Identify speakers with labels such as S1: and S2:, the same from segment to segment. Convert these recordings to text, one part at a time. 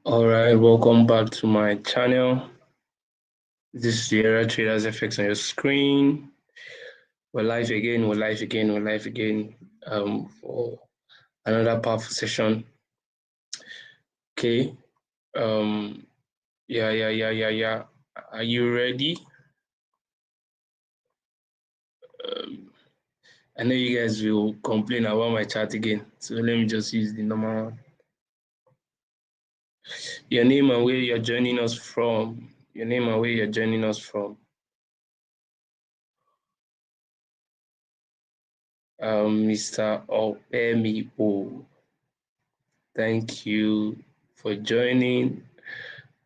S1: All right, welcome back to my channel. This is the Era Traders FX on your screen. We're live again, for another powerful session. Okay. Yeah. Are you ready? I know you guys will complain about my chat again, so let me just use the normal one. Your name and where you're joining us from. Mr. Opemipo. Thank you for joining.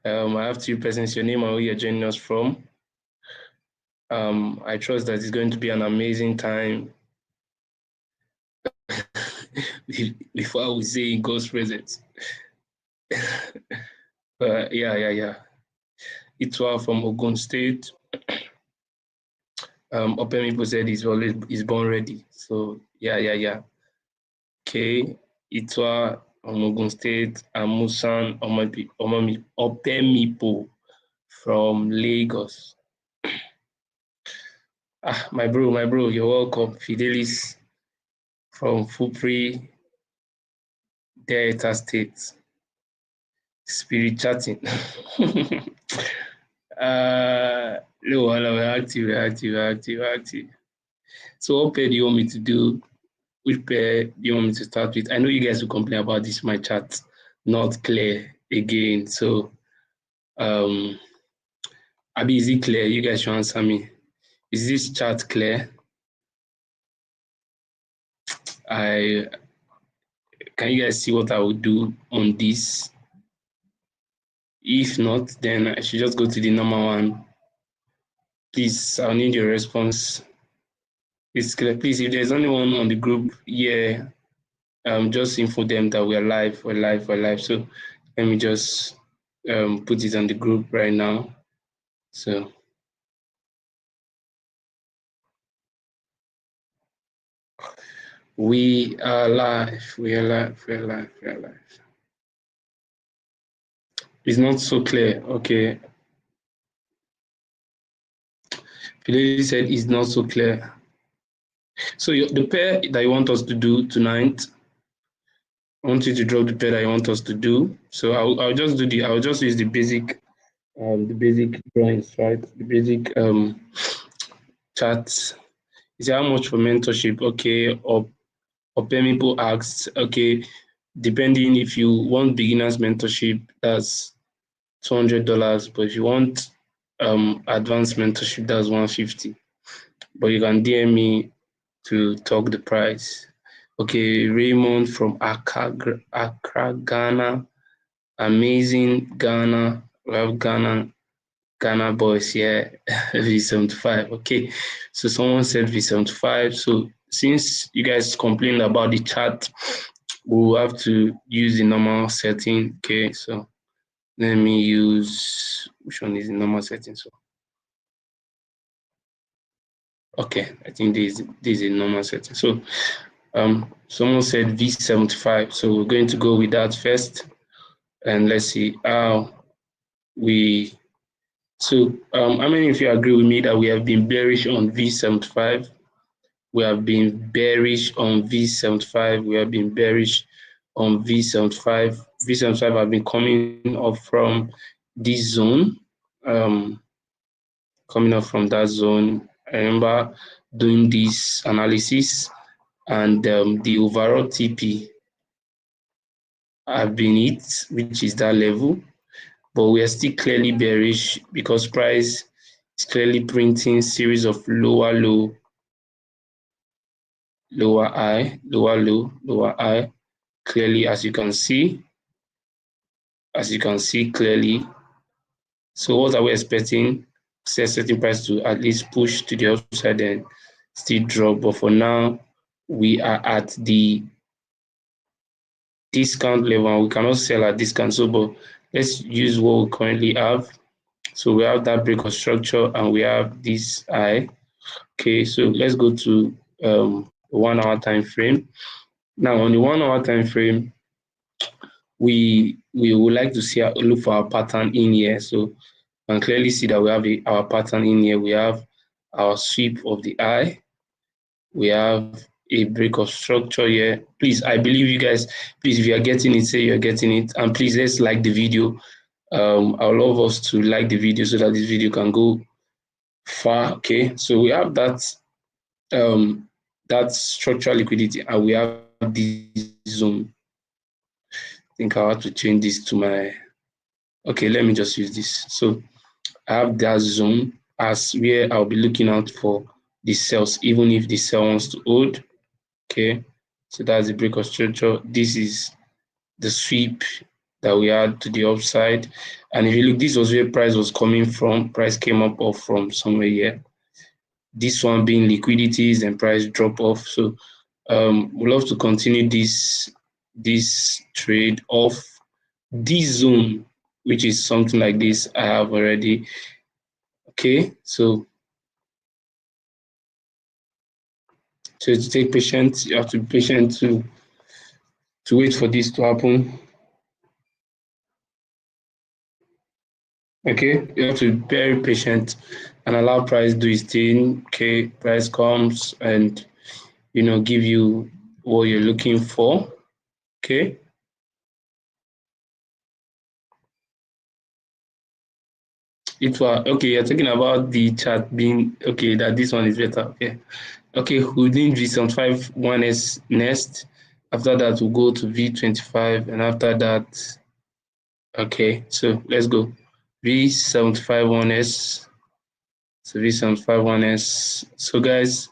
S1: I have two persons, your name and where you're joining us from. I trust that it's going to be an amazing time. Before we say in God's presence. Yeah. Itwa from Ogun State. Opemipo said he's born ready. So yeah. Okay. Itwa from Ogun State. Amusan Opemipo from Lagos. My bro, you're welcome. Fidelis from Fupri, Delta State. Spirit chatting. No, we're active. So what pair do you want me to do? Which pair do you want me to start with? I know you guys will complain about this, my chat not clear again. So Abi, is it clear? You guys should answer me. Is this chat clear? Can you guys see what I will do on this? If not, then I should just go to the normal one. Please, I'll need your response. It's clear. Please, if there's anyone on the group, just info them that we're live. So let me just put it on the group right now. So we are live. It's not so clear. Okay. Philly said it's not so clear. So the pair that you want us to do tonight, I want you to drop the pair that you want us to do. So I'll just use the basic drawings, right? The basic charts. Is how much for mentorship? Okay, or Opemipo asks, okay, depending if you want beginners mentorship, that's $200, but if you want advanced mentorship, that's $150. But you can DM me to talk the price. Okay, Raymond from Accra, Ghana. Amazing Ghana. We have Ghana boys here. V75. Okay, so someone said V75. So since you guys complained about the chat, we'll have to use the normal setting. Okay, so let me use, which one is the normal setting? So okay, I think this is a normal setting. So someone said V75, so we're going to go with that first, and let's see how we. So how many of you agree with me that we have been bearish on V75? We have been bearish on V75. We have been bearish on V75. V75 have been coming up from this zone, coming up from that zone. I remember doing this analysis, and the overall TP have been hit, which is that level, but we are still clearly bearish because price is clearly printing series of lower low, lower high, lower low, lower high, clearly as you can see clearly. So what are we expecting? Say certain price to at least push to the upside and still drop, but for now we are at the discount level and we cannot sell at discount. So but let's use what we currently have. So we have that break of structure and we have this high. Okay, so let's go to 1 hour time frame. Now on the 1 hour time frame, we would like to see look for our pattern in here. So you can clearly see that we have our pattern in here. We have our sweep of the eye. We have a break of structure here. Please, I believe you guys, please, if you are getting it, say you're getting it. And please, let's like the video. I would love us to like the video so that this video can go far. Okay, so we have that structural liquidity, and we have this zone. I think I have to change this to my, okay, let me just use this. So I have that zone as where I'll be looking out for the cells, even if the cell wants to hold. Okay, so that's the break of structure. This is the sweep that we had to the upside. And if you look, this was where price was coming from. Price came up off from somewhere here. This one being liquidities and price drop off. So we'd love to continue this trade off this zone, which is something like this I have already. Okay, so to take patience, you have to be patient to wait for this to happen. Okay, you have to be very patient and allow price do its thing. Okay, price comes and give you what you're looking for. Okay. It was okay. You're talking about the chart being okay. That this one is better. Okay. Okay. We'll do V75 1S next. After that, we'll go to V25, and after that, okay. So let's go. V75 1S. So V75 1S. So guys,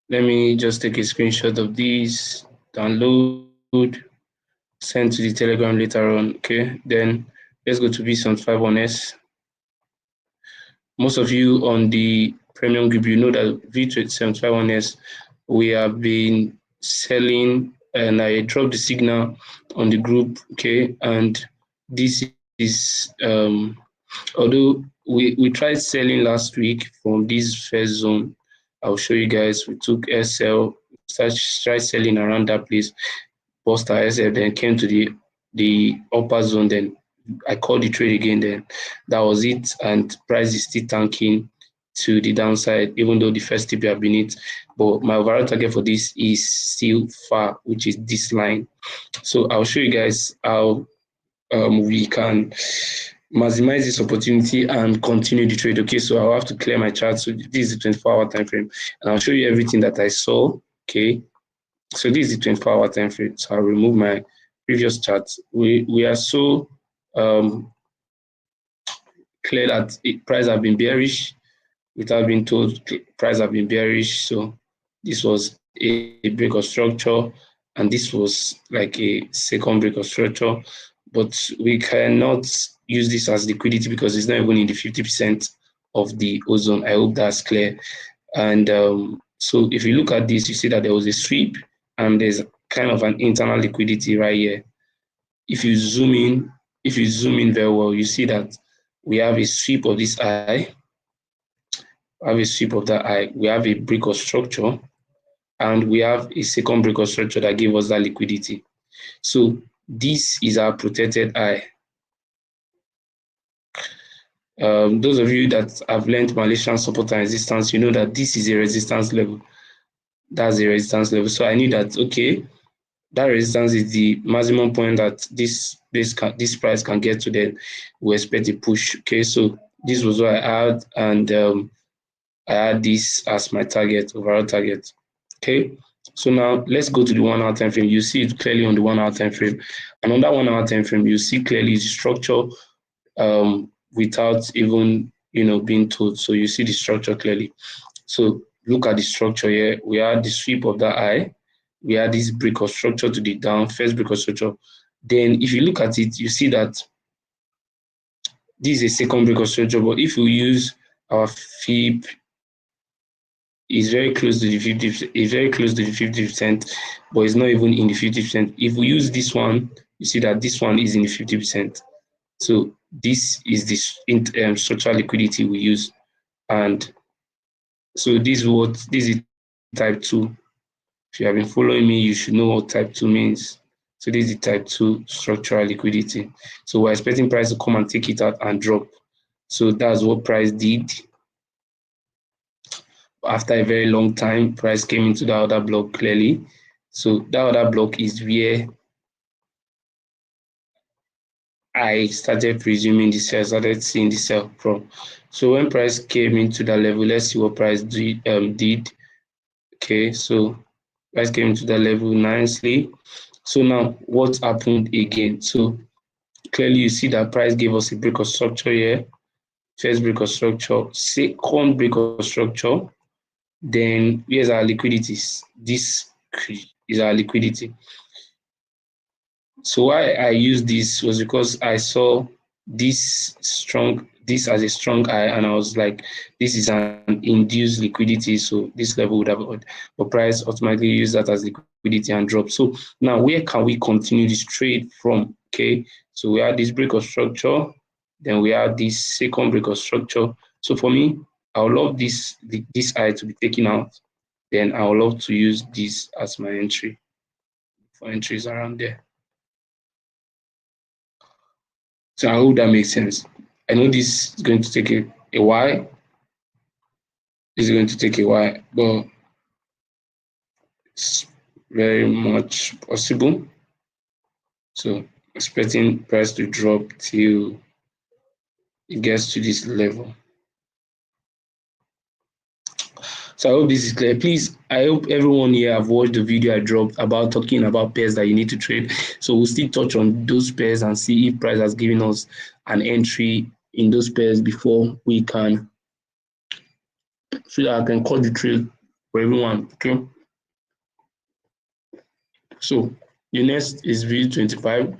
S1: let me just take a screenshot of these. Download. Send to the Telegram later on. Okay. Then let's go to V75 1S. Most of you on the premium group, you know that V751S, we have been selling, and I dropped the signal on the group, okay? And this is, although we tried selling last week from this first zone, I'll show you guys. We took SL, tried selling around that place, bust our SF, then came to the upper zone, then I called the trade again, then that was it, and price is still tanking to the downside, even though the first tip have been it. But my overall target for this is still far, which is this line. So I'll show you guys how we can maximize this opportunity and continue the trade. Okay, so I'll have to clear my chart. So this is the 24-hour time frame, and I'll show you everything that I saw. Okay, so this is the 24-hour time frame. So I'll remove my previous chart. We are so clear that price have been bearish without being told price have been bearish. So this was a break of structure, and this was like a second break of structure, but we cannot use this as liquidity because it's not even in the 50% of the ozone. I hope that's clear. And so if you look at this, you see that there was a sweep and there's kind of an internal liquidity right here. If you zoom in very well, you see that we have a sweep of this eye, have a sweep of that eye, we have a break of structure, and we have a second break of structure that gave us that liquidity. So this is our protected eye. Those of you that have learned Malaysian support and resistance, you know that this is a resistance level. That's a resistance level. So I knew that, okay, that resistance is the maximum point that this price can get to, then we expect a push. Okay, so this was what I had, and I had this as my target, overall target. Okay, so now let's go to the 1 hour time frame. You see it clearly on the 1 hour time frame, and on that 1 hour time frame, you see clearly the structure without even being told. So you see the structure clearly. So look at the structure here. We had the sweep of that eye. We had this break of structure to the down, first break of structure. Then if you look at it, you see that this is a second break of structure. But if we use our FIB, is very close to the 50. Is very close to the 50%, but it's not even in the 50%. If we use this one, you see that this one is in the 50%. So this is the structural liquidity we use, and so this is type 2. If you have been following me, you should know what type 2 means. So this is the type 2 structural liquidity. So we're expecting price to come and take it out and drop. So that's what price did. After a very long time, price came into the other block clearly. So that other block is where I started presuming the sell, started seeing the sell from. So when price came into that level, let's see what price did. Okay, so price came into that level nicely. So now what happened again? So clearly you see that price gave us a break of structure here. First break of structure, second break of structure. Then here's our liquidities. This is our liquidity. So why I used this was because I saw this as a strong eye, and I was like, this is an induced liquidity, so this level would have, but price automatically use that as liquidity and drop. So now where can we continue this trade from? Okay, so we had this break of structure, then we had this second break of structure. So for me, I would love this eye to be taken out. Then I would love to use this as my entry for entries around there. So I hope that makes sense. I know this is going to take a while. This is going to take a while, but it's very much possible. So expecting price to drop till it gets to this level. So I hope this is clear. Please, I hope everyone here have watched the video I dropped about talking about pairs that you need to trade. So we'll still touch on those pairs and see if price has given us an entry in those pairs before we can, so that I can call the trade for everyone. Okay. So the next is V25.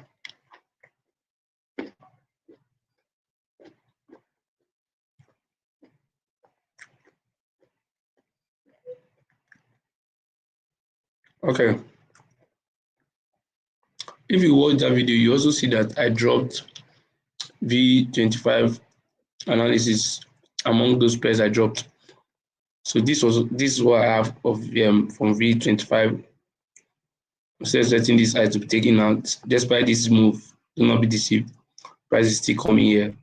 S1: Okay. If you watch that video, you also see that I dropped V25 analysis among those pairs I dropped. So this is what I have of from V25. Instead of letting this eye to be taken out, despite this move, do not be deceived. Price is still coming here.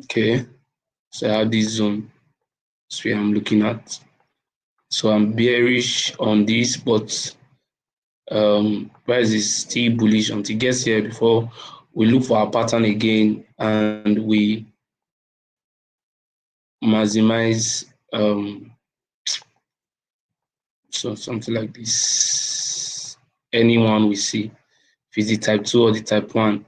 S1: Okay. So I have this zone. That's where I'm looking at. So I'm bearish on this, but price is still bullish until it gets here before we look for our pattern again and we maximize so something like this. Anyone we see, if it's the type 2 or the type 1,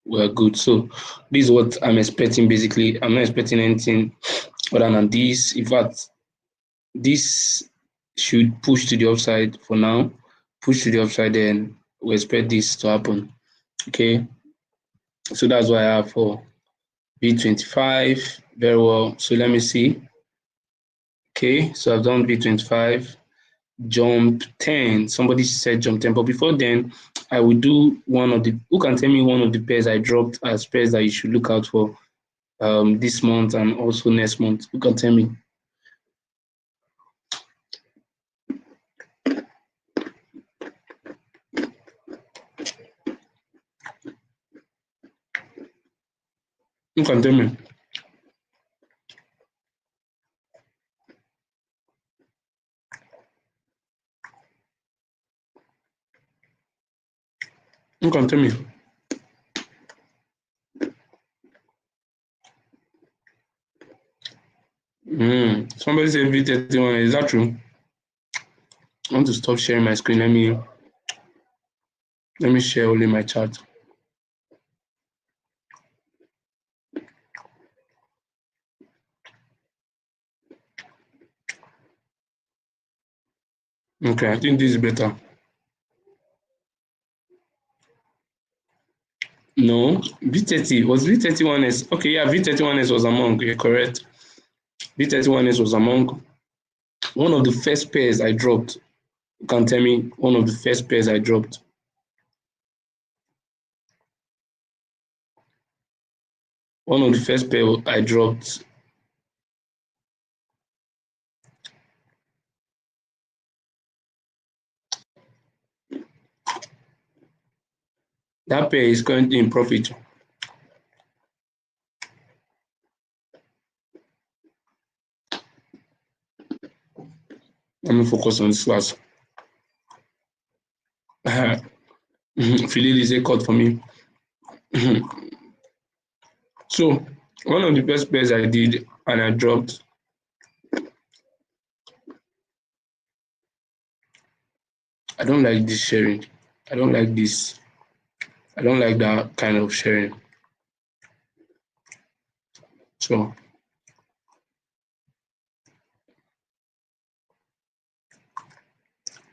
S1: we're good. So this is what I'm expecting basically. I'm not expecting anything other than this. In fact, this should push to the upside for now. Push to the upside, then we expect this to happen. Okay. So that's what I have for V25. Very well. So let me see. Okay, so I've done V25. Jump 10. Somebody said jump 10. But before then, I will do one of the, who can tell me one of the pairs I dropped as pairs that you should look out for this month and also next month? Who can tell me? Who can tell me? Who can tell me? Somebody said V31. Is that true? I want to stop sharing my screen. Let me share only my chart. Okay, I think this is better. No, V30 was V31S. Okay, yeah, V31S was among. You're correct. V31S was among one of the first pairs I dropped. You can tell me one of the first pairs I dropped. One of the first pair I dropped. That pair is currently in profit. Let me focus on this last. Philly is a cut for me. So one of the best pairs I did and I dropped. I don't like this sharing. I don't like this. I don't like that kind of sharing. So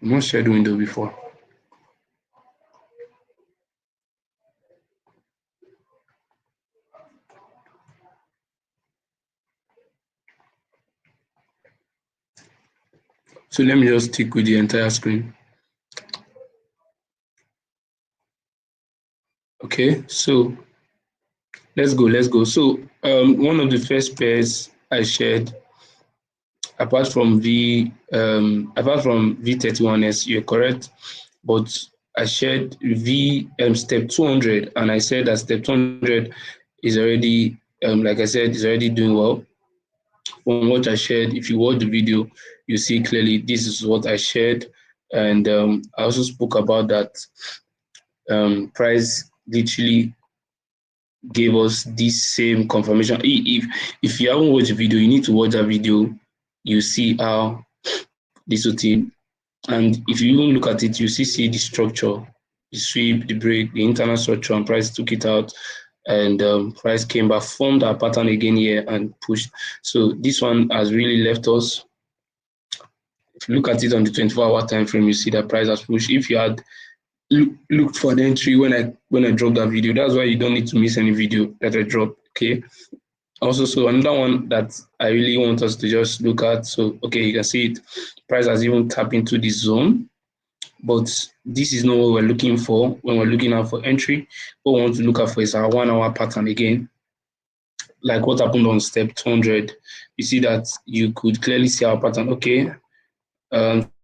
S1: I'm not shared window before. So let me just stick with the entire screen. Okay, so let's go. So one of the first pairs I shared, apart from V31S, you're correct, but I shared step 200, and I said that step 200 is already, like I said, is already doing well. From what I shared, if you watch the video, you see clearly this is what I shared, and I also spoke about that price literally gave us this same confirmation. If you haven't watched the video, you need to watch that video. You see how this routine, and if you even look at it, you see the structure, the sweep, the break, the internal structure, and price took it out, and price came back, formed our pattern again here, and pushed. So this one has really left us. If you look at it on the 24-hour time frame, you see that price has pushed. If you had looked for the entry when I dropped that video, that's why you don't need to miss any video that I drop. Okay. Also, so another one that I really want us to just look at. So okay, you can see it. Price has even tapped into this zone, but this is not what we're looking for when we're looking out for entry. What we want to look out for is our 1 hour pattern again. Like what happened on step 200, you see that you could clearly see our pattern. Okay,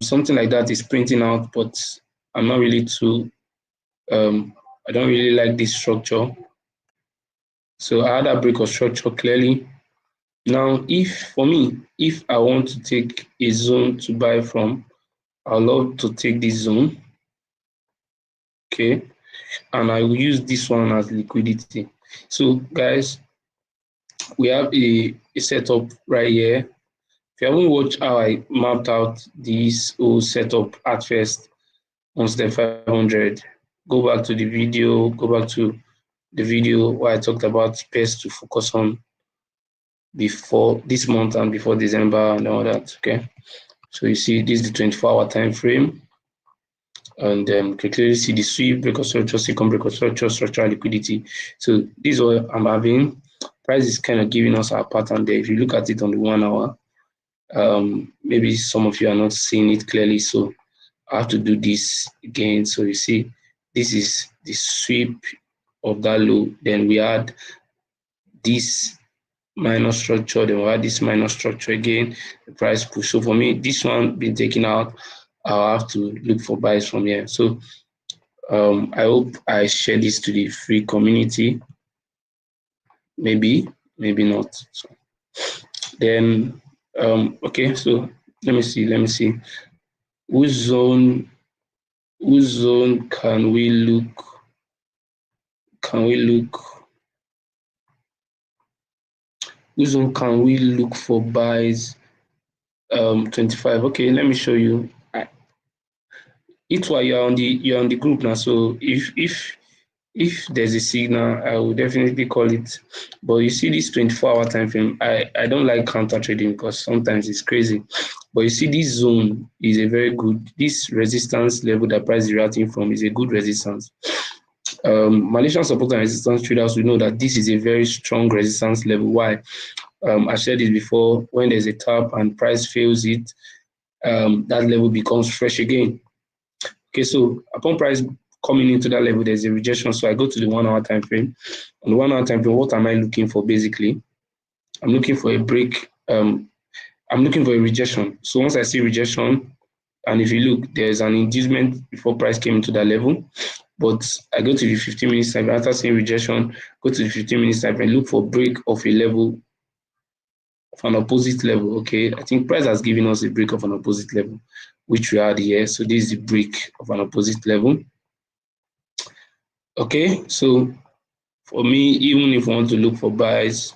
S1: something like that is printing out, but I'm not really too. I don't really like this structure. So I had a break of structure clearly. Now, if I want to take a zone to buy from, I'd love to take this zone. Okay, and I will use this one as liquidity. So guys, we have a setup right here. If you haven't watched how I mapped out this whole setup at first on step 500, go back to the video, where I talked about pairs to focus on before this month and before December and all that. Okay, so you see this is the 24-hour time frame, and you can clearly see the sweep, break of structure, second break of structure, structural liquidity. So this is what I'm having. Price is kind of giving us our pattern there. If you look at it on the 1 hour, maybe some of you are not seeing it clearly, so I have to do this again. So you see, this is the sweep of that low. Then we had this minor structure, then we had this minor structure again, the price push. So for me, this one been taken out, I'll have to look for buys from here. So I hope I share this to the free community. Maybe not. So then okay, so let me see. Which zone can we look? Which zone can we look for buys? 25. Okay, let me show you. It's why you're on the group now. So if there's a signal, I will definitely call it. But you see this 24-hour time frame, I don't like counter trading because sometimes it's crazy. But you see this zone is a very good, this resistance level that price is reacting from is a good resistance. Malaysian support and resistance traders will know that this is a very strong resistance level. Why? I said it before, when there's a tap and price fails it, that level becomes fresh again. Okay, so upon price coming into that level, there's a rejection. So I go to the 1 hour time frame. On the 1 hour time frame, what am I looking for basically? I'm looking for a break. I'm looking for a rejection. So once I see rejection, and if you look, there's an inducement before price came into that level. But I go to the 15 minutes time after seeing rejection, go to the 15 minutes time and look for break of a level of an opposite level. Okay, I think price has given us a break of an opposite level, which we had here. So this is the break of an opposite level. Okay, so for me, even if I want to look for buys,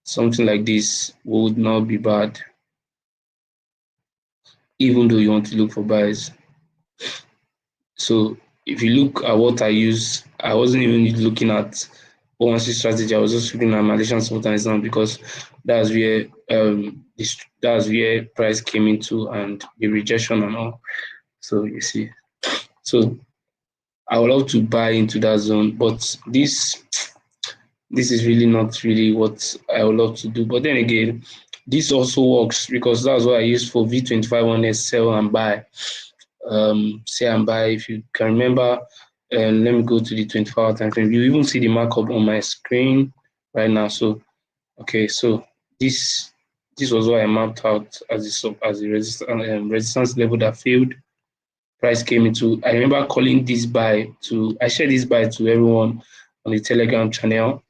S1: something like this would not be bad, even though you want to look for buys. So if you look at what I use, I wasn't even looking at 116 strategy. I was just looking at Malaysian sultans now because that's where that's where price came into and the rejection and all. So you see, so I would love to buy into that zone, but this is really not really what I would love to do. But then again, this also works because that's what I use for V25 on sell and buy. Sell and buy. If you can remember, let me go to the 24-hour time frame. You even see the markup on my screen right now. So okay, so this this was what I mapped out as the resistance level that failed. Price came into. I remember calling this buy to. I shared this buy to everyone on the Telegram channel.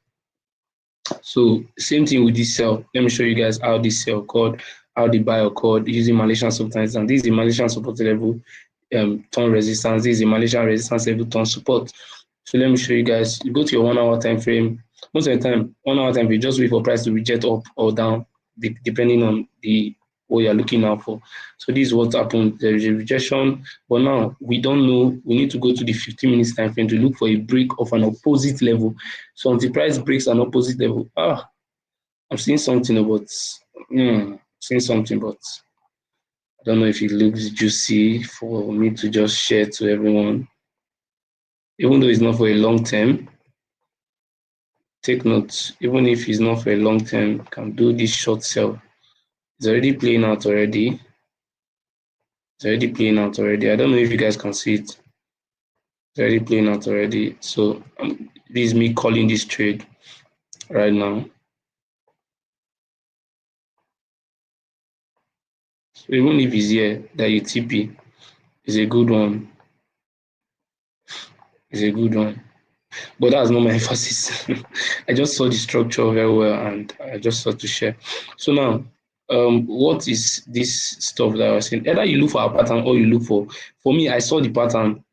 S1: So same thing with this sell. Let me show you guys how this sell occurred, how the buy occurred using Malaysian support. And this is the Malaysian support level turn resistance. This is the Malaysian resistance level turn support. So let me show you guys. You go to your 1 hour time frame. Most of the time, 1 hour time frame, just wait for price to reject up or down, depending on the what you're looking out for. So this is what happened. There is a rejection, but now we don't know. We need to go to the 15 minutes time frame to look for a break of an opposite level. So until price breaks an opposite level, I'm seeing something about seeing something, but I don't know if it looks juicy for me to just share to everyone. Even though it's not for a long term, take note, even if it's not for a long term, can do this short sell. It's already playing out already. It's already playing out already. I don't know if you guys can see it. It's already playing out already. So this is me calling this trade right now. So even if it's here that you TP, is a good one. It's a good one. But that's not my emphasis. I just saw the structure very well and I just thought to share. So now, what is this stuff that I was saying? Either you look for a pattern or you look for me, I saw the pattern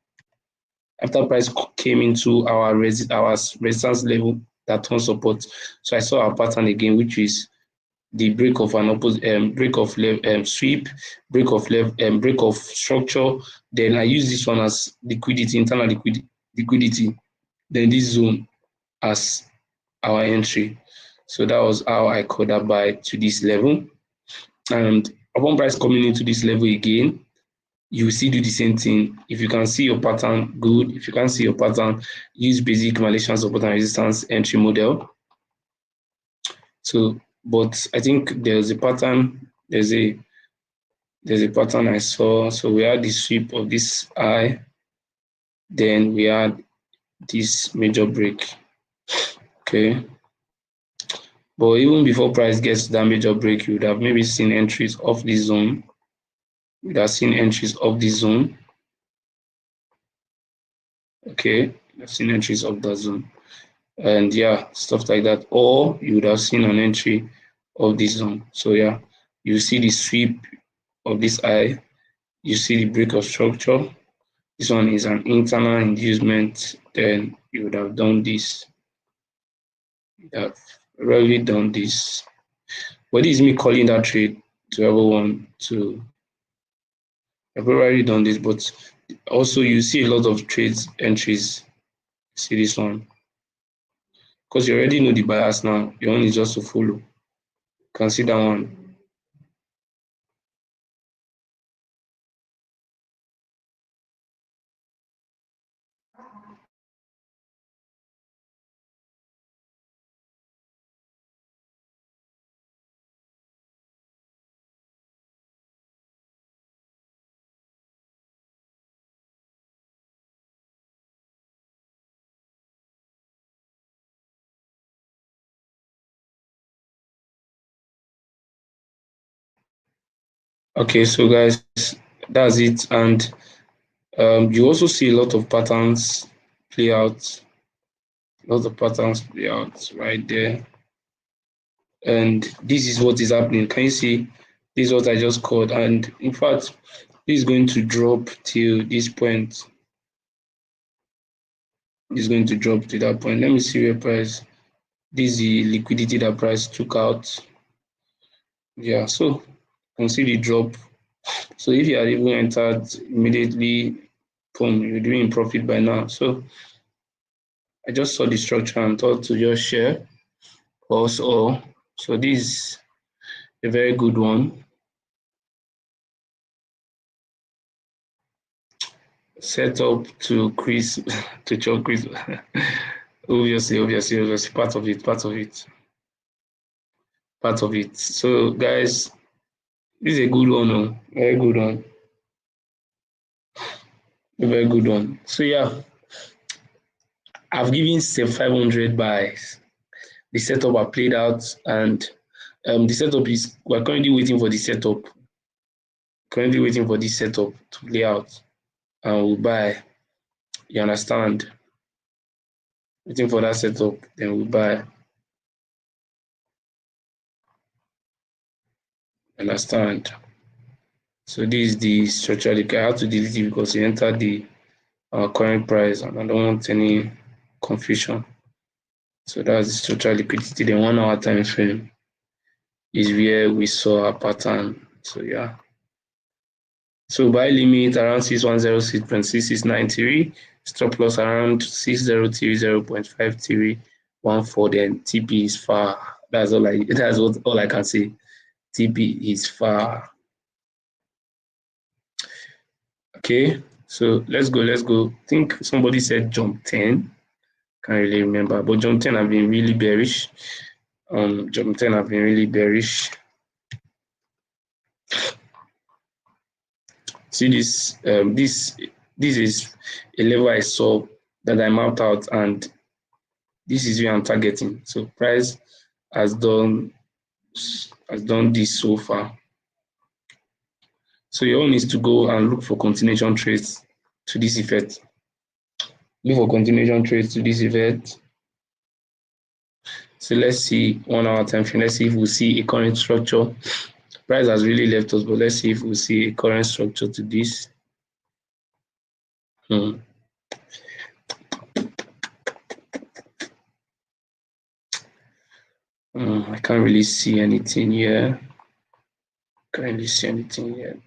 S1: after price came into our resistance level that turn support. So I saw a pattern again, which is the break of an opposite break of sweep, break of break of structure. Then I use this one as liquidity, internal liquidity. Then this zone as our entry. So that was how I called that buy to this level. And upon price coming into this level again, you will still do the same thing. If you can see your pattern, good. If you can't see your pattern, use basic Malaysian support and resistance entry model. So, but I think there's a pattern. There's a pattern I saw. So we had the sweep of this eye, then we had this major break. Okay. But even before price gets to that major break, you would have maybe seen entries of this zone. You would have seen entries of this zone. Okay, you've seen entries of that zone. And yeah, stuff like that. Or you would have seen an entry of this zone. So yeah, you see the sweep of this eye, you see the break of structure. This one is an internal inducement. Then you would have done this. You have rarely done this. But this is me calling that trade to everyone to I've already done this, but also you see a lot of trades entries. See this one. Because you already know the bias now. Your own is just to follow. You can see that one. Okay, so guys, that's it. And you also see a lot of patterns play out. Lots of patterns play out right there. And this is what is happening. Can you see? This is what I just called. And in fact, this is going to drop till this point. This is going to drop to that point. Let me see where price. This is the liquidity that price took out. Yeah, so you can see the drop. So if you had even entered immediately, boom, you're doing profit by now. So I just saw the structure and thought to just share also. So this is a very good one. Set up to Chris to chop Chris. obviously, part of it. So guys, this is a good one, oh, very good one, a very good one. So yeah, I've given 500 buys. The setup are played out, and the setup is we're currently waiting for the setup. Currently waiting for this setup to play out, and we'll buy. You understand? Waiting for that setup, then we'll buy. Understand? So this is the structure. I have to delete it because it entered the current price, and I don't want any confusion. So that's the structural liquidity. The 1 hour time frame is where we saw a pattern. So yeah. So buy limit around 6106.6693, stop loss around 6030.514. Then TP is far. That's all I can say. TP is far. Okay, so let's go. I think somebody said jump 10. Can't really remember, but jump 10 have been really bearish. Jump 10 have been really bearish. See this, this is a level I saw that I mapped out, and this is where I'm targeting. So price has done this so far. So your own is to go and look for continuation trades to this effect. Look for continuation trades to this effect. So let's see 1 hour time frame. Let's see if we'll see a current structure. Price has really left us, but let's see if we'll see a current structure to this. I can't really see anything here. Can't really see anything here.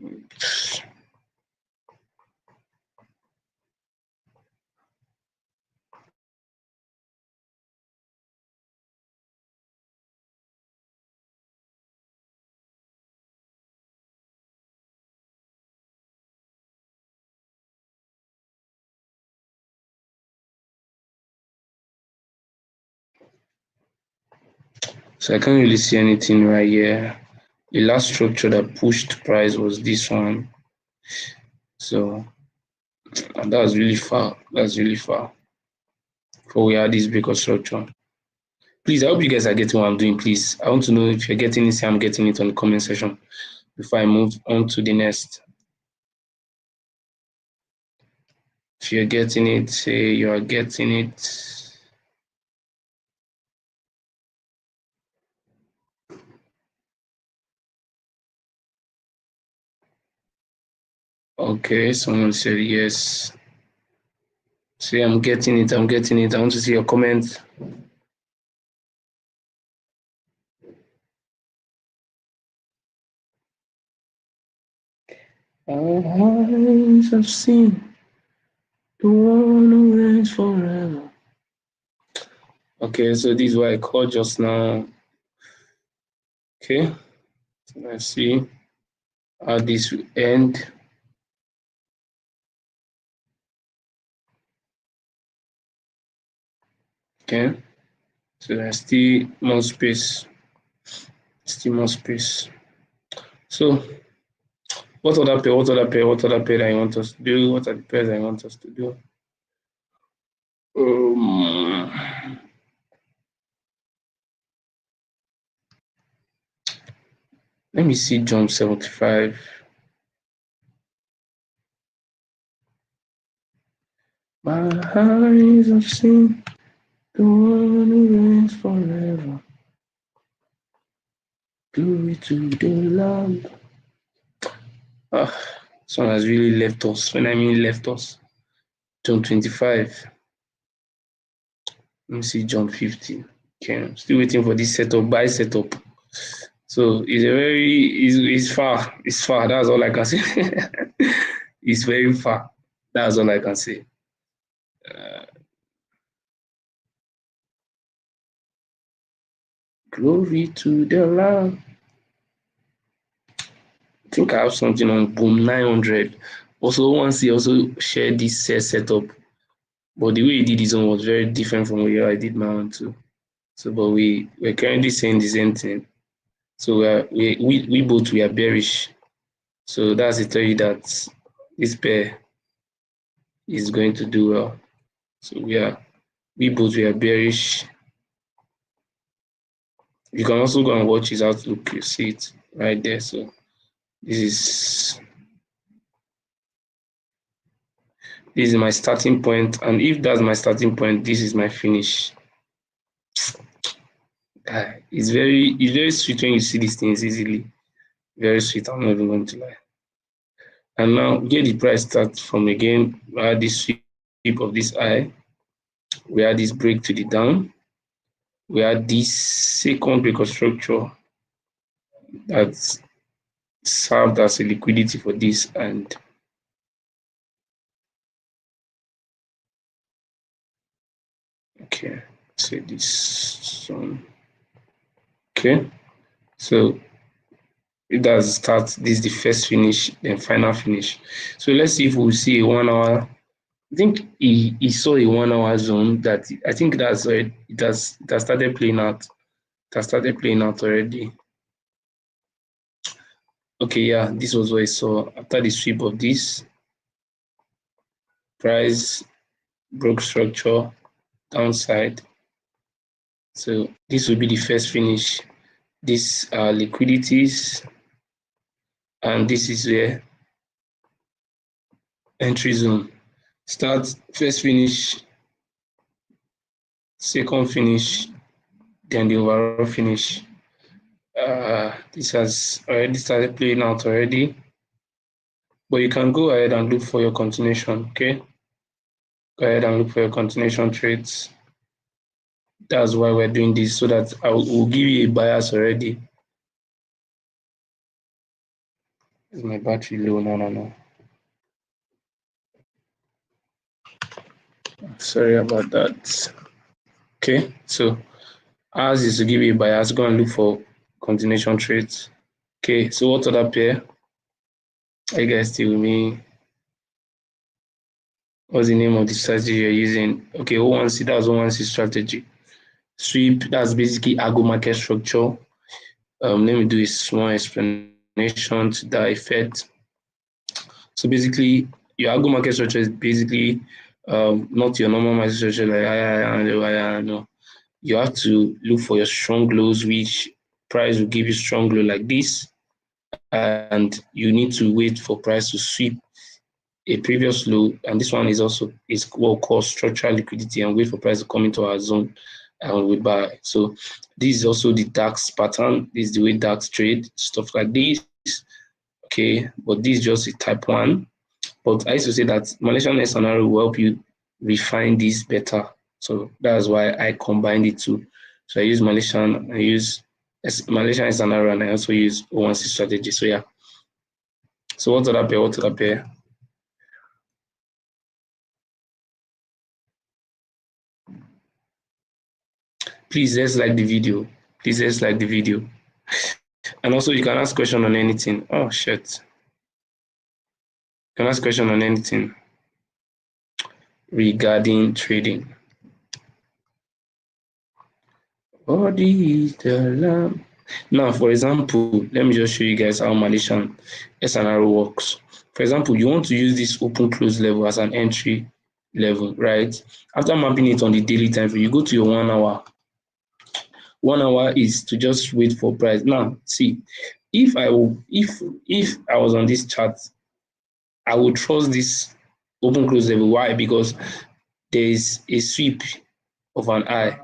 S1: So I can't really see anything right here. The last structure that pushed price was this one. So and that's really far. That's really far. For we had this bigger structure. Please, I hope you guys are getting what I'm doing. Please, I want to know if you're getting it, say I'm getting it on the comment section before I move on to the next. If you're getting it, say you are getting it. Okay, someone said yes. Say I'm getting it. I want to see your comments. Our eyes have seen the one who reigns forever. Okay, so this is what I called just now. Okay, so let's see how this will end. Okay, so there's still more space. Still more space. So, what other pair that you want us to do? What are the pairs I want us to do? Let me see jump 75. My eyes have seen the one who reigns forever. Glory to the Lamb. Ah, this one has really left us. When I mean left us, John 25. Let me see John 50. Okay, I'm still waiting for this setup, buy setup. So it's far. It's far. That's all I can say. It's very far. That's all I can say. Glory to the Lamb. I think I have something on Boom 900. Also, once he also shared this setup, but the way he did his own was very different from the way I did my own too. So, but we're currently saying the same thing. So we both we are bearish. So that's to tell you that this pair is going to do well. So we both we are bearish. You can also go and watch his outlook. You see it right there. So this is my starting point, and if that's my starting point, this is my finish. It's very sweet when you see these things easily. Very sweet. I'm not even going to lie. And now get the price start from again. We had this sweep of this eye. We had this break to the down. We had this second break of structure that served as a liquidity for this, and okay, say this one. Okay, so it does start. This is the first finish, then final finish. So let's see if we'll see a 1 hour. I think he saw a 1 hour zone that I think that's it has started playing out. It has started playing out already. Okay, yeah, this was what I saw after the sweep of this price broke structure downside. So this will be the first finish. These are liquidities, and this is where entry zone. Start, first finish, second finish, then the overall finish. This has already started playing out already, but you can go ahead and look for your continuation. Okay, go ahead and look for your continuation trades. That's why we're doing this, so that will give you a bias already. Is my battery low? No. Sorry about that. Okay, so ours is to give you a bias. Go and look for continuation trades. Okay, so what other pair? Are you guys still with me? What's the name of the strategy you're using? Okay, O1C, that's O1C strategy. Sweep, that's basically algo market structure. Let me do a small explanation to that effect. So basically, your algo market structure is basically not your normal market structure like no. You have to look for your strong lows, which price will give you strong low like this, and you need to wait for price to sweep a previous low, and this one is what called structural liquidity, and wait for price to come into our zone and we buy. So this is also the DAX pattern. This is the way DAX trade, stuff like this. Okay, but this is just a type 1. But I used to say that Malaysian SNR will help you refine this better. So that's why I combined it too. So I use Malaysian, I use Malaysian SNR, and I also use O1C strategy. So yeah. So what's other pair? What's other pair? Please let's like the video. Please let's like the video. And also you can ask question on anything. Oh shit. You can ask question on anything regarding trading. Body is the lamb. Now, for example, let me just show you guys how Malaysian SNR works. For example, you want to use this open close level as an entry level, right? After mapping it on the daily time frame, you go to your 1 hour. 1 hour is to just wait for price. Now, see, if I was on this chart, I would trust this open close level. Why? Because there is a sweep of an eye,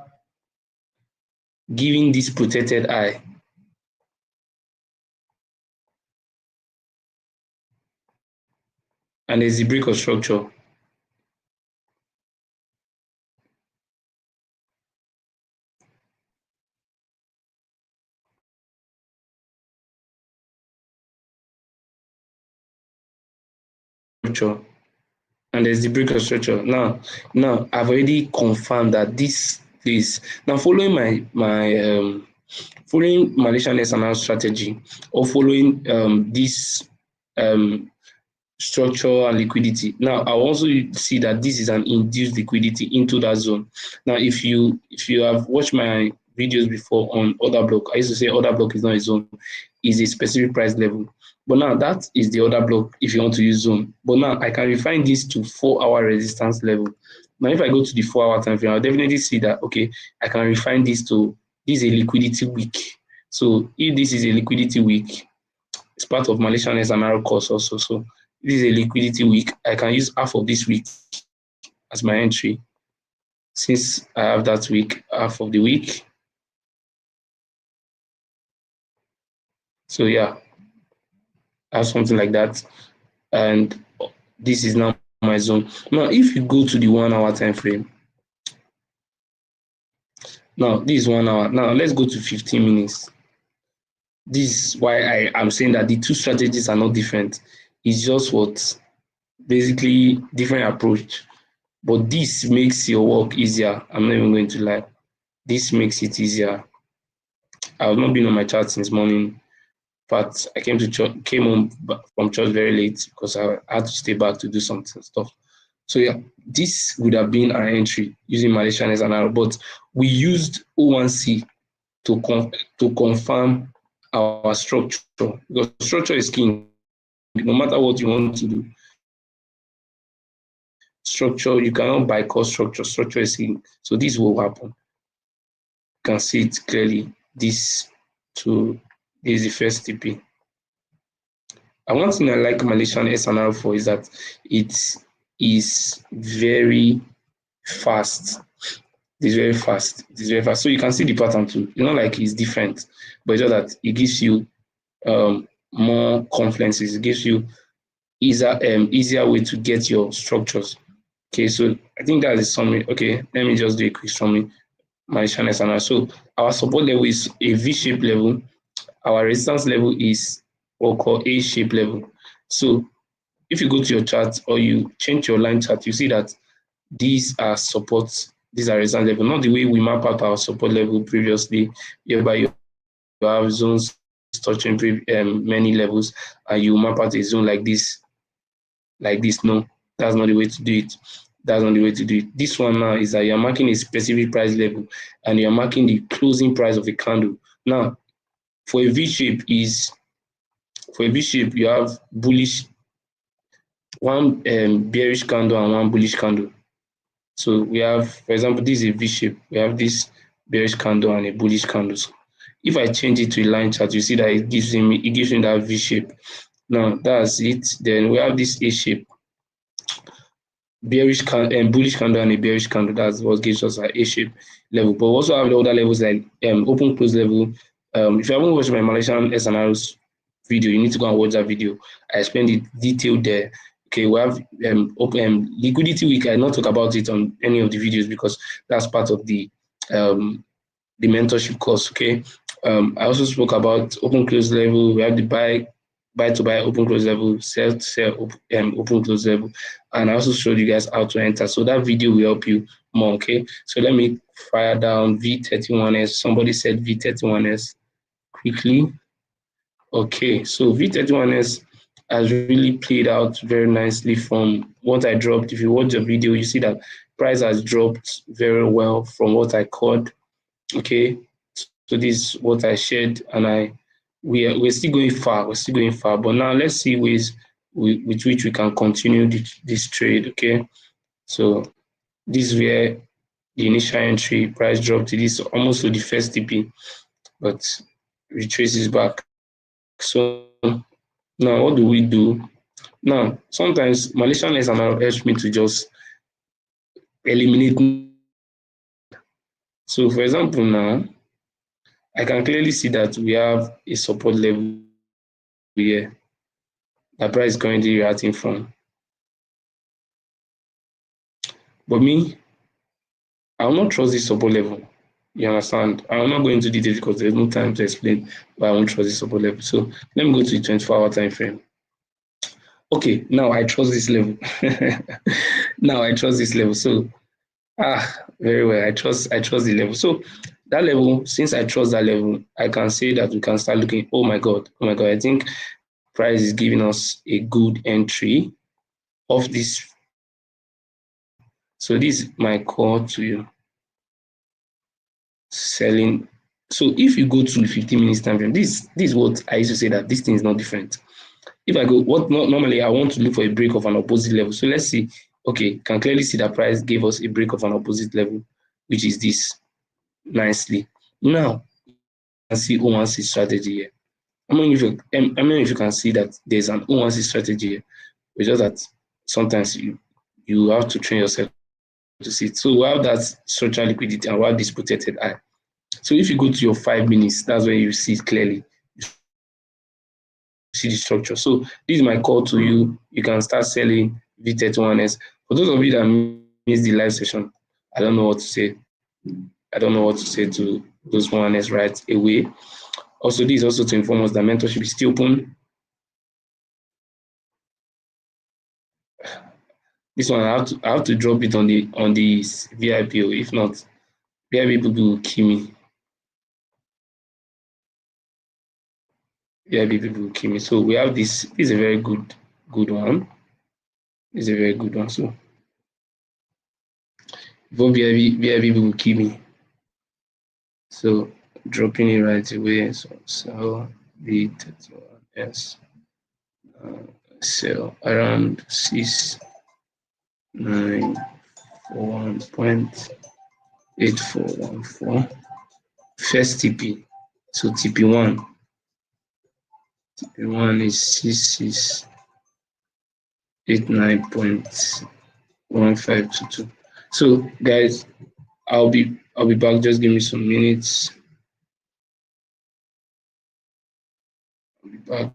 S1: giving this protected eye. And there's the break of structure. And there's the break of structure. Now I've already confirmed that this place. Now following following Malaysian SNR strategy, or following this um, structure and liquidity. Now I also see that this is an induced liquidity into that zone. Now if you have watched my videos before on order block, I used to say order block is not a zone, is a specific price level. But now that is the order block if you want to use zone. But now I can refine this to 4-hour resistance level. Now if I go to the 4-hour time frame, I'll definitely see that okay, I can refine this to this is a liquidity week. So if this is a liquidity week, it's part of Malaysian SNR course also. So this is a liquidity week. I can use half of this week as my entry. Since I have that week, half of the week. So yeah, I have something like that. And this is now my zone. Now, if you go to the 1-hour time frame, now this is 1 hour. Now let's go to 15 minutes. This is why I am saying that the two strategies are not different. It's just what basically different approach. But this makes your work easier. I'm not even going to lie. This makes it easier. I've not been on my chart since morning. But I came home from church very late because I had to stay back to do some stuff. So yeah, this would have been our entry using Malaysian SNR, but we used O1C to confirm our structure, because structure is king. No matter what you want to do, structure, you cannot bypass structure. Structure is king. So this will happen. You can see it clearly. This is the first TP. And one thing I like Malaysian SNR for is that it is very fast. It's very fast. It is very fast. So you can see the pattern too. It's not like it's different, but it's just that it gives you more confluences. It gives you easier way to get your structures. Okay, so I think that is summary. Okay, let me just do a quick summary. Malaysian SNR. So our support level is a V-shaped level. Our resistance level is what we call A-shaped level. So if you go to your chart or you change your line chart, you see that these are supports, these are resistance level, not the way we map out our support level previously, whereby you have zones touching many levels and you map out a zone like this. No, that's not the way to do it. That's not the way to do it. This one now is that you're marking a specific price level and you're marking the closing price of a candle. Now, for a V shape, you have bullish, one bearish candle and one bullish candle. So we have, for example, this is a V shape. We have this bearish candle and a bullish candle. So if I change it to a line chart, you see that it gives me that V shape. Now that's it. Then we have this A shape, bearish candle and bullish candle and a bearish candle. That's what gives us an A shape level. But we also have the other levels like open close level. If you haven't watched my Malaysian SNR's video, you need to go and watch that video. I explained it detailed there. Okay, we have liquidity week. I not talk about it on any of the videos because that's part of the mentorship course. Okay, I also spoke about open close level. We have the buy to buy open close level, sell to sell open close level, and I also showed you guys how to enter. So that video will help you more. Okay, so let me fire down V31S. Somebody said V31S quickly. Okay, so V31S has really played out very nicely from what I dropped. If you watch the video, you see that price has dropped very well from what I called. Okay, so this is what I shared, and we're still going far. We're still going far, but now let's see ways with which we can continue this trade. Okay, so this is where the initial entry price dropped to this almost to the first TP, but retraces back. So now what do we do? Now sometimes Malaysian SNR helps me to just eliminate. So for example now, I can clearly see that we have a support level here that price is currently reacting from. But me, I will not trust this support level. You understand? I will not go into details because there's no time to explain why I won't trust this support level. So let me go to the 24-hour time frame. Okay, now I trust this level. Now I trust this level. So very well. I trust the level. So that level, since I trust that level, I can say that we can start looking. Oh my god, I think price is giving us a good entry of this. So this is my call to you. Selling. So if you go to 15 minutes time frame, this is what I used to say, that this thing is not different. If I go, normally I want to look for a break of an opposite level. So let's see. Okay, can clearly see that price gave us a break of an opposite level, which is this nicely. Now, you can see O1C strategy here. I mean if you can see that there's an O1C strategy here. It's just that sometimes you have to train yourself to see it. So we have that structural liquidity and we have this protected eye. So if you go to your 5 minutes, that's where you see it clearly. You see the structure. So this is my call to you. You can start selling V31S. For those of you that missed the live session, I don't know what to say. I don't know what to say to those 1S right away. Also, this is also to inform us that mentorship is still open. This one I have to drop it on the VIP. If not, VIP people will kill me. VIP people will kill me. So we have this. This is a very good one. This is a very good one. So before VIP people will kill me. So dropping it right away. So the yes, sell around 6941.8414. First TP. So TP1. TP1 is 6689.1522. So guys, I'll be back. Just give me some minutes. I'll be back.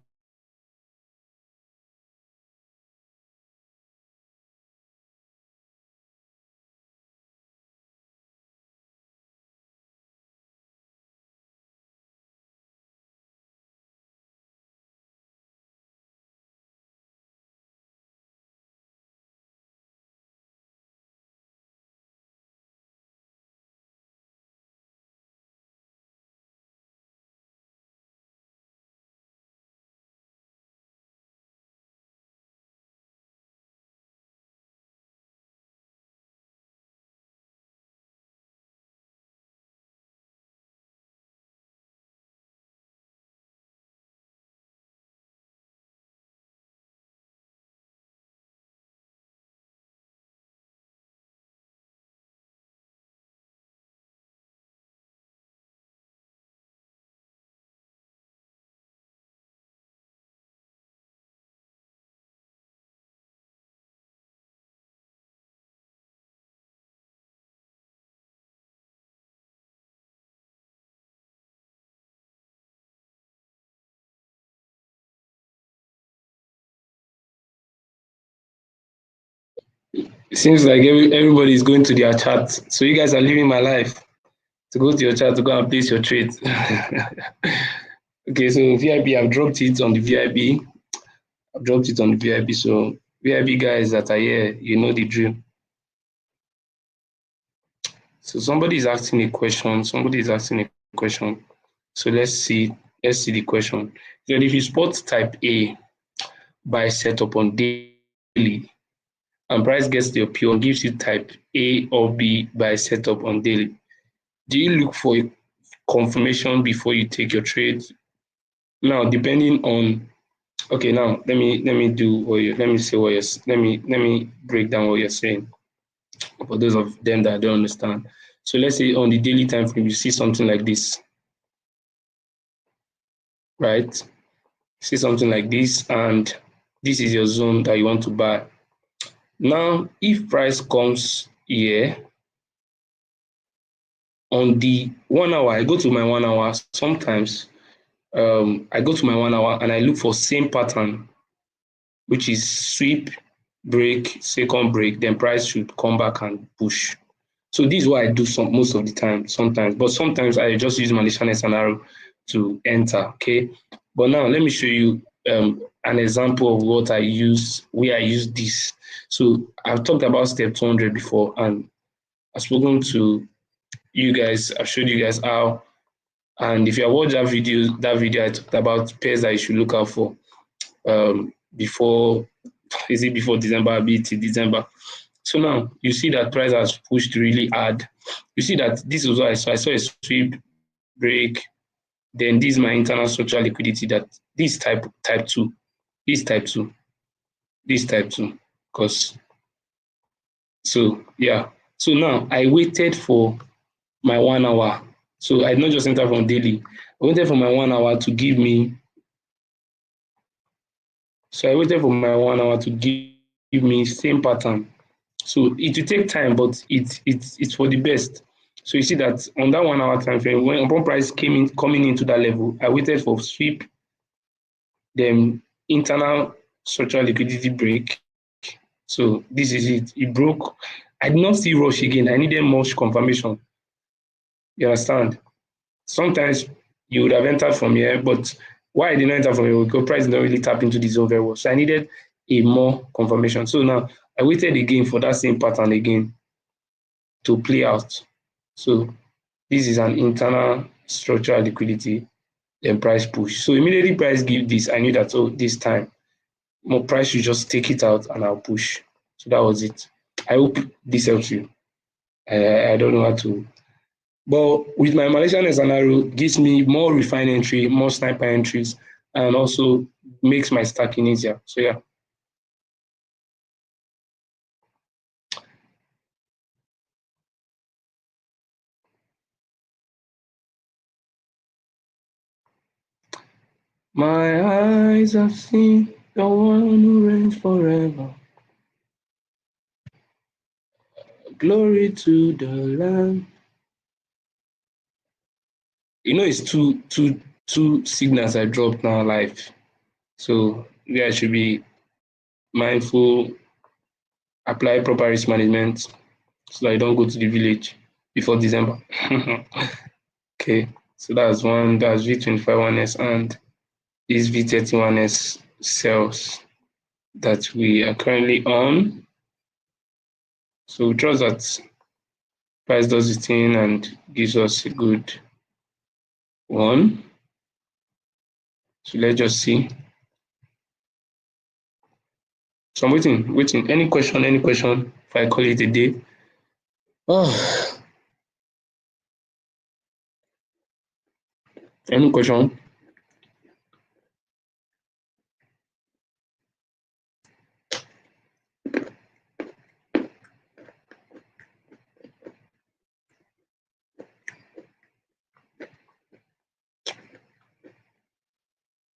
S1: It seems like everybody is going to their chat. So you guys are living my life to go to your chat to go and place your trades. Okay, so VIP, I've dropped it on the VIP. I've dropped it on the VIP. So VIP guys that are here, you know the drill. So somebody is asking a question. Somebody is asking a question. So let's see. Let's see the question. So if you spot type A buy setup on daily and price gets to your P and gives you type A or B buy setup on daily, do you look for a confirmation before you take your trade? Now, depending on now let me do what you let me say what you're let me break down what you're saying for those of them that don't understand. So let's say on the daily time frame, you see something like this, right? See something like this, and this is your zone that you want to buy. Now, if price comes Yeah. On the 1 hour, I go to my 1 hour. Sometimes I go to my 1 hour and I look for same pattern, which is sweep, break, second break, then price should come back and push. So this is what I do most of the time, sometimes. But sometimes I just use Malaysian scenario to enter. Okay. But now let me show you an example of what I use, where I use this. So I've talked about step 200 before, and I've spoken to you guys. I've showed you guys how. And if you have watched that video I talked about pairs that you should look out for before, is it before December, be it December. So now you see that price has pushed really hard. You see that this is what I saw. I saw a sweep break. Then this is my internal structural liquidity, that this type two, this type two, this type two. Because so yeah. So now I waited for my 1 hour. So I not just enter from daily. I waited for my 1 hour to give me. So I waited for my 1 hour to give me same pattern. So it will take time, but it's for the best. So you see that on that 1 hour time frame, when upon price coming into that level, I waited for sweep, then internal structural liquidity break. So this is it. It broke. I did not see rush again. I needed more confirmation. You understand? Sometimes you would have entered from here, but why I did not enter from here? Because price did not really tap into the zone very well. So I needed a more confirmation. So now I waited again for that same pattern again to play out. So this is an internal structural liquidity, then price push. So immediately price give this, I knew that, oh, this time more price should just take it out and I'll push. So that was it. I hope this helps you. I don't know how to, but with my Malaysian scenario, gives me more refined entry, more sniper entries, and also makes my stacking easier. So yeah. My eyes have seen the one who reigns forever. Glory to the Lamb. You know, it's two signals I dropped now live. So we I should be mindful, apply proper risk management so that you don't go to the village before December. Okay, so that's one, that's V21S, and this V31S cells that we are currently on. So we trust that price does its thing and gives us a good one. So let's just see. So I'm waiting. Any question? If I call it a day. Oh, any question?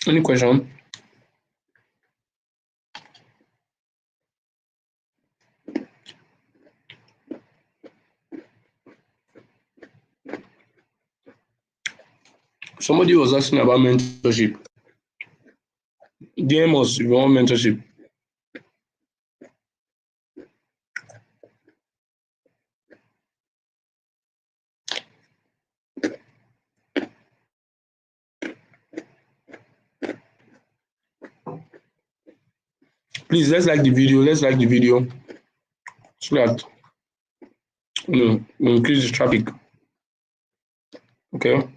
S1: Any question? Somebody was asking about mentorship. DM us if you want mentorship. Please, let's like the video. Let's like the video so that we increase the traffic. Okay.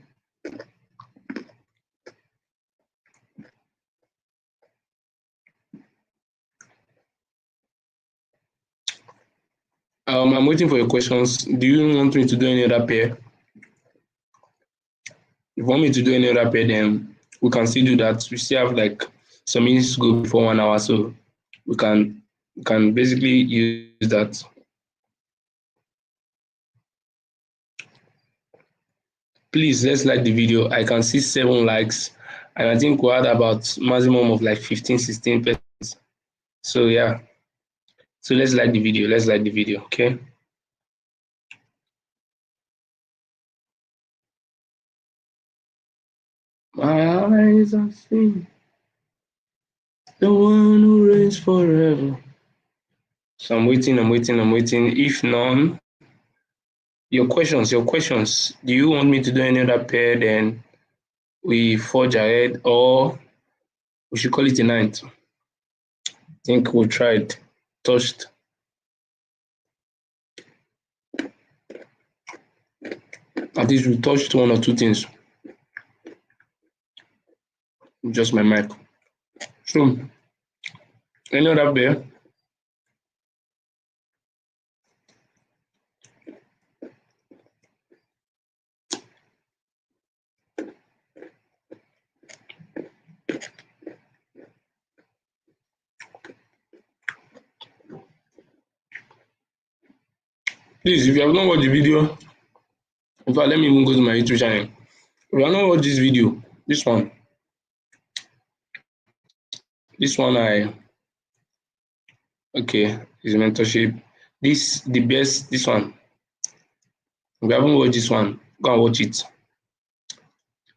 S1: I'm waiting for your questions. Do you want me to do any other pair? If you want me to do any other pair, then we can still do that. We still have like some minutes to go before 1 hour, so we can basically use that. Please, let's like the video. I can see 7 likes, and I think we had about maximum of like 15, 16%. So yeah. So let's like the video. Okay. My eyes have seen the one who reigns forever. So I'm waiting. If none, your questions. Do you want me to do any other pair? Then we forge ahead, or we should call it a night. I think we tried, touched. At least we touched one or two things. Just my mic. So, any other pair? Please, if you have not watched the video, in fact, let me even go to my YouTube channel. If you have not watched this video, this one I okay is mentorship. This the best. This one. If you haven't watched this one, go and watch it.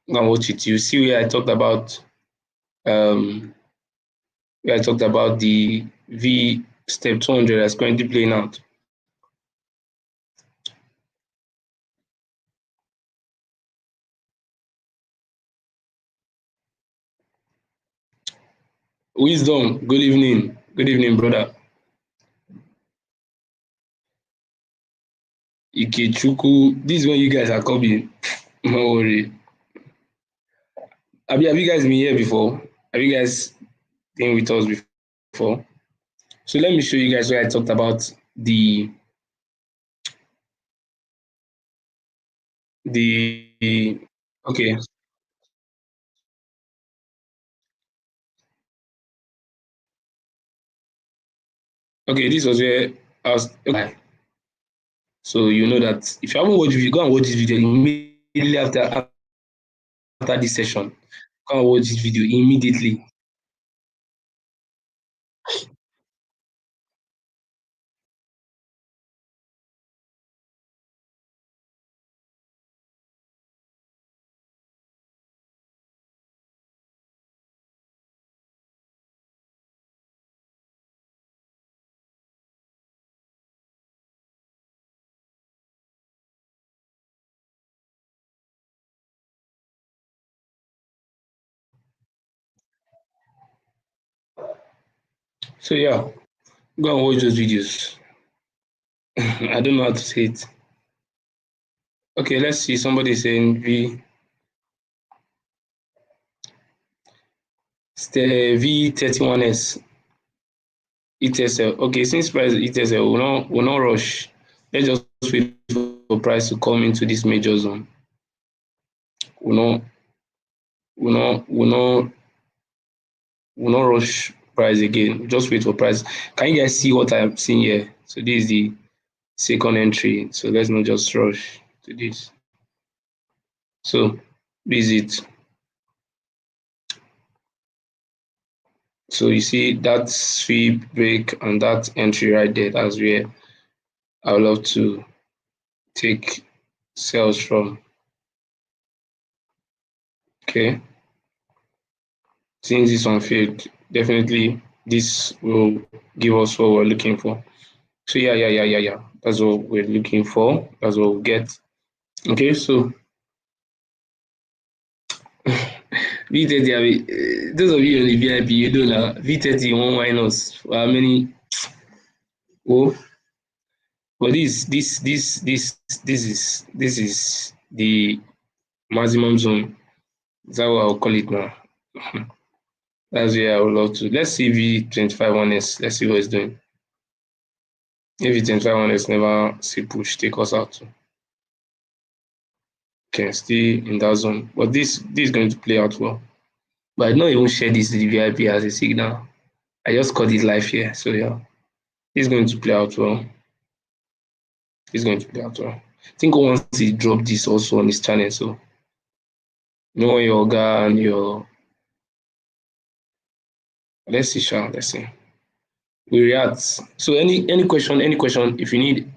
S1: Go and watch it. You see um where I talked about the V step 200 that's currently playing out. Wisdom, good evening. Good evening, brother. Ikechuku, this is when you guys are coming. No worry. Have you guys been here before? Have you guys been with us before? So let me show you guys where I talked about the okay. Okay, this was where I was okay. So you know that if you haven't watched the video, go and watch this video immediately after this session. Go and watch this video immediately. So yeah, go and watch those videos. I don't know how to say it. Okay, let's see. Somebody saying V31S ETSL. Okay, since price ETSL will not rush. Let's just wait for price to come into this major zone. Will not will not rush price again. Just wait for price. Can you guys see what I'm seeing here? So this is the second entry. So let's not just rush to this. So this is it. So you see that sweep break and that entry right there. That's where I would love to take sales from. Okay. Since this one failed, definitely this will give us what we're looking for. So yeah. That's what we're looking for. That's what we'll get. Okay, so V30, those of you on the VIP, you know now, V30 won't wine us for how many? Oh, but this is the maximum zone. Is that what I'll call it now? That's where I would love to. Let's see V25 1S. Let's see what it's doing. If V25 1S never see push, take us out. Okay, still in that zone. But this is going to play out well. But I don't even share this to the VIP as a signal. I just called it live here. So yeah, it's going to play out well. It's going to play out well. I think once he dropped this also on his channel, so you know your guy and your let's see, Sha, let's see. We react. So any question, if you need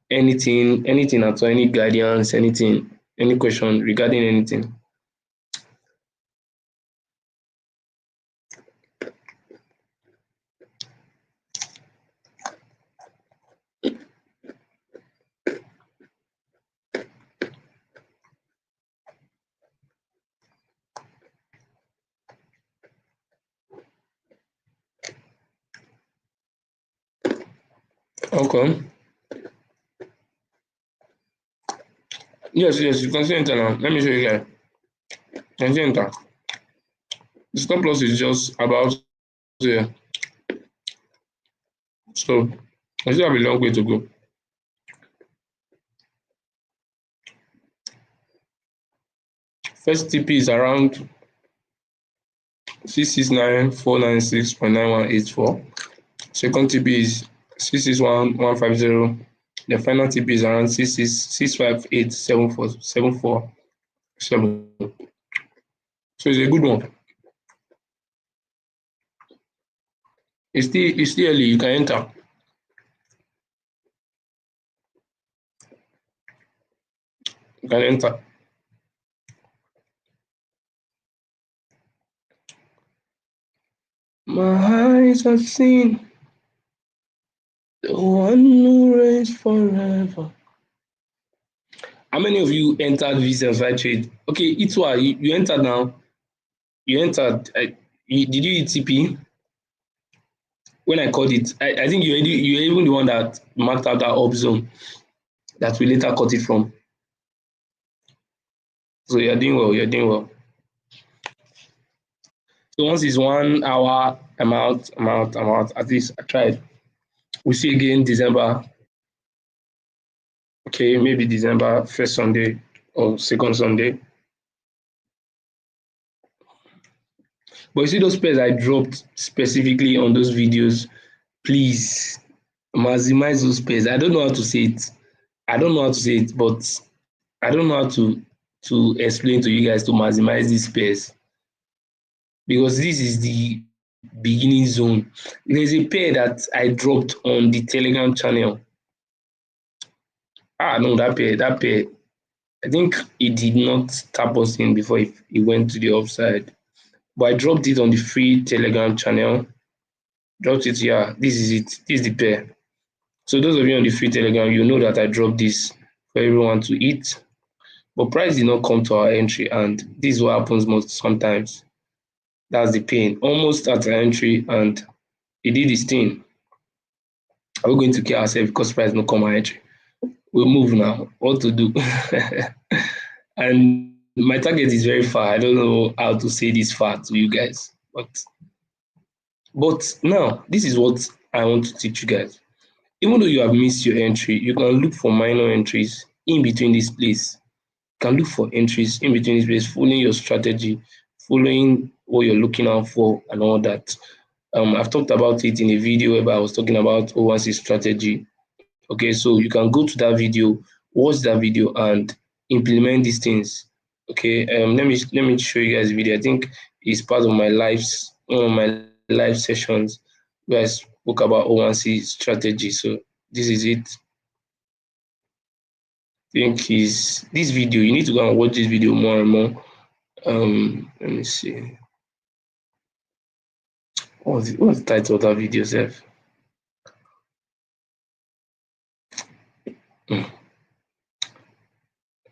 S1: anything at all, any guidance, anything, any question regarding anything, Okay. Yes, you can see enter now. Let me show you guys. You can see enter. The stop loss is just about there. So I still have a long way to go. First TP is around 669,496.9184. Second TP is 661,150. The final TP is around 658,747. So it's a good one. It's still early. You can enter. You can enter. My eyes have seen the one who reigns forever. How many of you entered VCS trade? Okay, Itwa, you entered now. You entered. Did you hit TP? When I called it, I think you're even the one that marked out that up zone that we later cut it from. So you're doing well. You're doing well. So once it's 1 hour, I'm out. I'm out. I'm out. At least I tried. We'll see again December. Okay, maybe December first Sunday or second Sunday. But you see those pairs I dropped specifically on those videos, please maximize those pairs. I don't know how to say it. I don't know how to say it, but I don't know how to explain to you guys to maximize these pairs because this is the beginning zone. There's a pair that I dropped on the Telegram channel. No, that pair. I think it did not tap us in before it went to the upside. But I dropped it on the free Telegram channel. Dropped it here. This is it. This is the pair. So those of you on the free Telegram, you know that I dropped this for everyone to eat. But price did not come to our entry, and this is what happens most sometimes. That's the pain. Almost at our entry, and it did this thing. Are we going to kill ourselves because price not come our entry? We'll move now. What to do? And my target is very far. I don't know how to say this far to you guys, but now this is what I want to teach you guys. Even though you have missed your entry, you can look for minor entries in between this place. You can look for entries in between this place, following your strategy, following what you're looking out for, and all that. I've talked about it in a video where I was talking about O1C strategy. Okay, so you can go to that video, watch that video, and implement these things. Okay, let me show you guys the video. I think it's part of my lives, one of my live sessions where I spoke about O1C strategy. So this is it. I think is this video. You need to go and watch this video more and more. Let me see. What's the title of that video, Seth?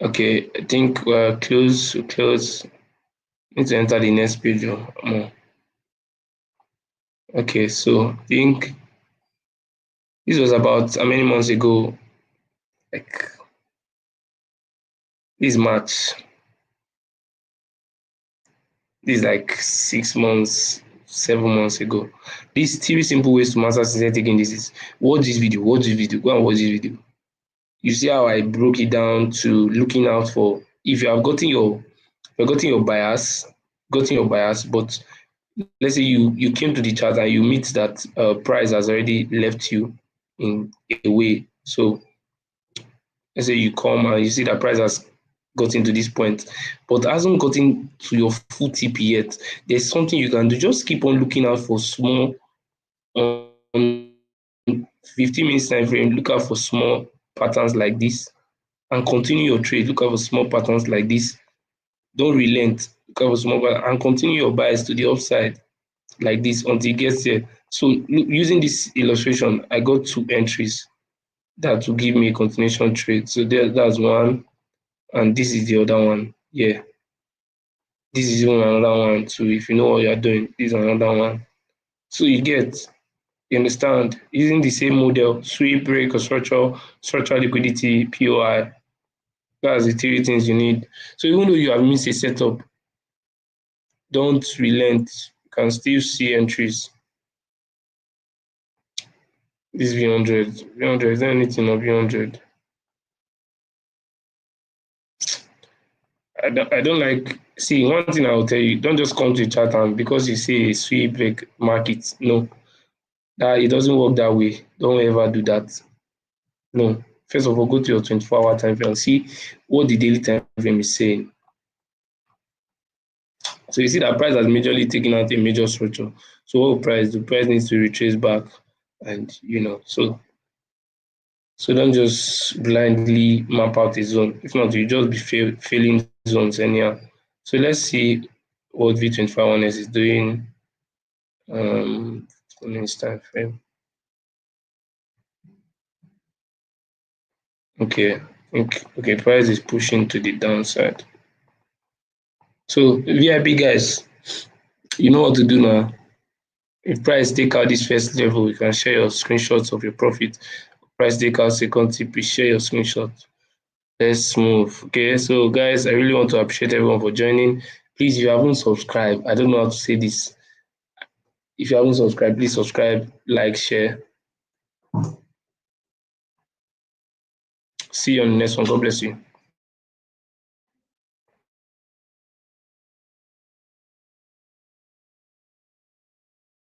S1: Okay, I think we're close. Need to enter the next page. Okay, so I think this was about how many months ago? Like this March. This is like 6 months, 7 months ago. These 3 simple ways to master synthetic indices. Watch this video. Watch this video. Go and watch this video. You see how I broke it down to looking out for if you have gotten your bias, but let's say you came to the chart and you meet that price has already left you in a way. So let's say you come and you see that price has gotten to this point, but hasn't gotten to your full TP yet. There's something you can do. Just keep on looking out for small 15 minutes time frame. Look out for small patterns like this and continue your trade. Look out for small patterns like this. Don't relent. Look out for small patterns and continue your bias to the upside like this until it gets there. So using this illustration, I got 2 entries that will give me a continuation trade. So that's one, and this is the other one. Yeah, this is even another one. So if you know what you're doing, this is another one. So you get. You understand? Using the same model, sweep, break, or structural liquidity, POI. That's the three things you need. So even though you have missed a setup, don't relent. You can still see entries. This V100. V100, is there anything on V100? I don't like, see, one thing I will tell you, don't just come to the chat and because you say sweep, break, market. No, that it doesn't work that way. Don't ever do that. No. First of all, go to your 24-hour time frame and see what the daily time frame is saying. So you see that price has majorly taken out a major structure. So what price? The price needs to retrace back, and so don't just blindly map out a zone. If not, you just be failing zones anyhow. So let's see what V251S is doing on this time frame. Okay, okay, price is pushing to the downside. So VIP guys, you know what to do now. If price take out this first level, you can share your screenshots of your profit. Price take out second tip, please share your screenshot. Let's move. Okay, so guys, I really want to appreciate everyone for joining. Please, if you haven't subscribed, I don't know how to say this. If you haven't subscribed, please subscribe, like, share. See you on the next one. God bless you.